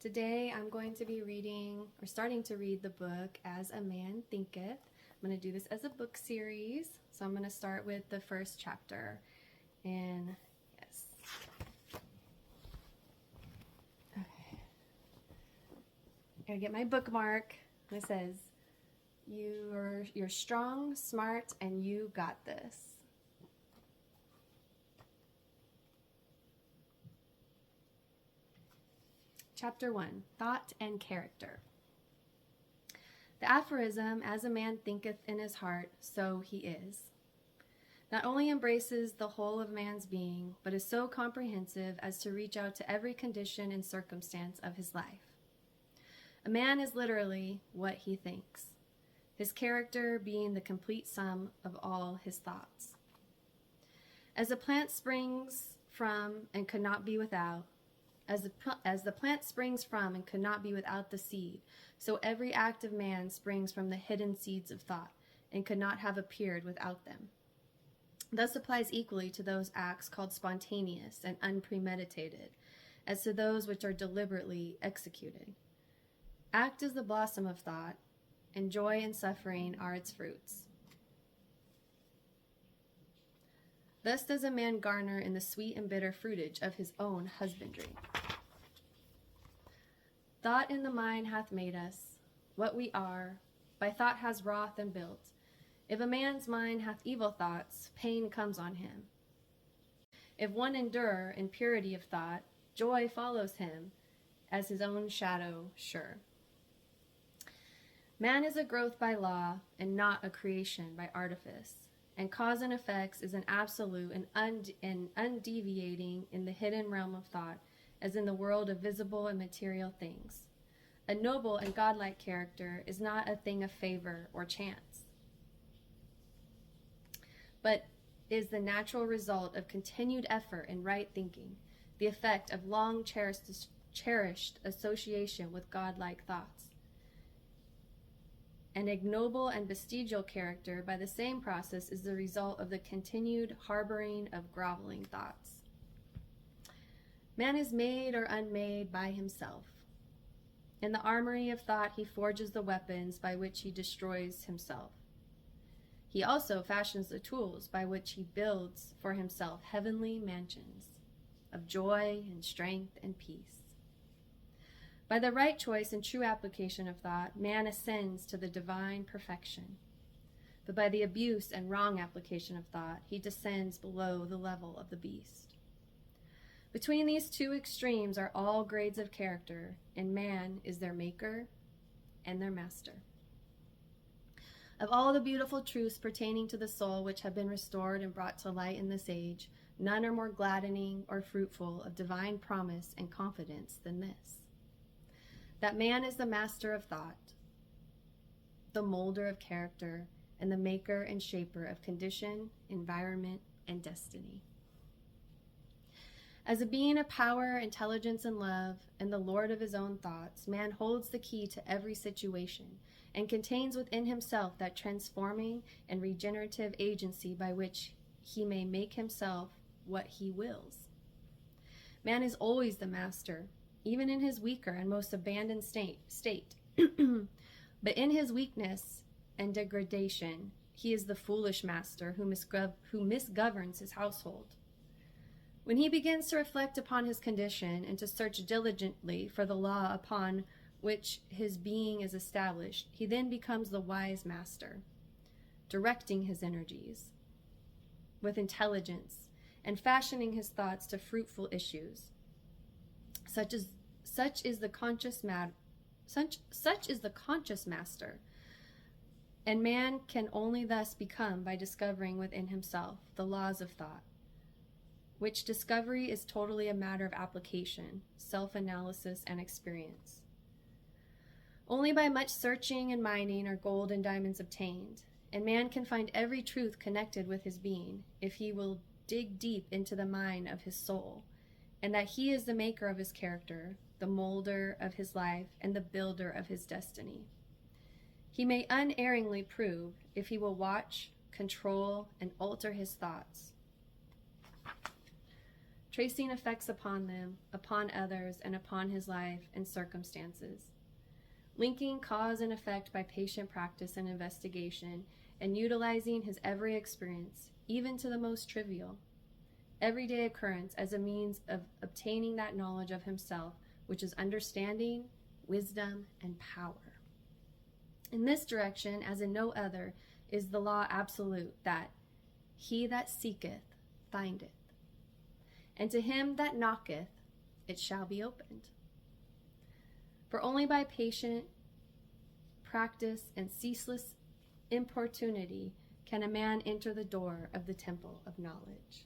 Today I'm going to be reading, or starting to read, the book As a Man Thinketh. I'm going to do this as a book series, so I'm going to start with the first chapter. And yes. Okay. I gotta get my bookmark. It says, you're strong, smart, and you got this. Chapter 1, Thought and Character. The aphorism, as a man thinketh in his heart, so he is, not only embraces the whole of man's being, but is so comprehensive as to reach out to every condition and circumstance of his life. A man is literally what he thinks, his character being the complete sum of all his thoughts. As a plant springs from and could not be without, as the plant springs from and could not be without the seed, so every act of man springs from the hidden seeds of thought, and could not have appeared without them. Thus applies equally to those acts called spontaneous and unpremeditated, as to those which are deliberately executed. Act is the blossom of thought, and joy and suffering are its fruits. Thus does a man garner in the sweet and bitter fruitage of his own husbandry. Thought in the mind hath made us what we are, by thought has wrought and built. If a man's mind hath evil thoughts, pain comes on him. If one endure in purity of thought, joy follows him, as his own shadow sure. Man is a growth by law, and not a creation by artifice. And cause and effects is an absolute and undeviating in the hidden realm of thought, as in the world of visible and material things. A noble and godlike character is not a thing of favor or chance, but is the natural result of continued effort in right thinking, the effect of long cherished association with godlike thoughts. An ignoble and bestial character, by the same process, is the result of the continued harboring of groveling thoughts. Man is made or unmade by himself. In the armory of thought he forges the weapons by which he destroys himself. He also fashions the tools by which he builds for himself heavenly mansions of joy and strength and peace. By the right choice and true application of thought, man ascends to the divine perfection. But by the abuse and wrong application of thought, he descends below the level of the beast. Between these two extremes are all grades of character, and man is their maker and their master. Of all the beautiful truths pertaining to the soul which have been restored and brought to light in this age, none are more gladdening or fruitful of divine promise and confidence than this: that man is the master of thought, the molder of character, and the maker and shaper of condition, environment, and destiny. As a being of power, intelligence, and love, and the lord of his own thoughts, man holds the key to every situation, and contains within himself that transforming and regenerative agency by which he may make himself what he wills. Man is always the master, even in his weaker and most abandoned state. But in his weakness and degradation, he is the foolish master who misgoverns his household. When he begins to reflect upon his condition and to search diligently for the law upon which his being is established, he then becomes the wise master, directing his energies with intelligence and fashioning his thoughts to fruitful issues. Such is the conscious master, and man can only thus become by discovering within himself the laws of thought, which discovery is totally a matter of application, self-analysis, and experience. Only by much searching and mining are gold and diamonds obtained, and man can find every truth connected with his being if he will dig deep into the mine of his soul, and that he is the maker of his character, the molder of his life, and the builder of his destiny. He may unerringly prove if he will watch, control, and alter his thoughts. tracing effects upon them, upon others, and upon his life and circumstances. Linking cause and effect by patient practice and investigation, and utilizing his every experience, even to the most trivial, everyday occurrence, as a means of obtaining that knowledge of himself, which is understanding, wisdom, and power. In this direction, as in no other, is the law absolute, that he that seeketh findeth, and to him that knocketh it shall be opened. For only by patient practice and ceaseless importunity can a man enter the door of the temple of knowledge.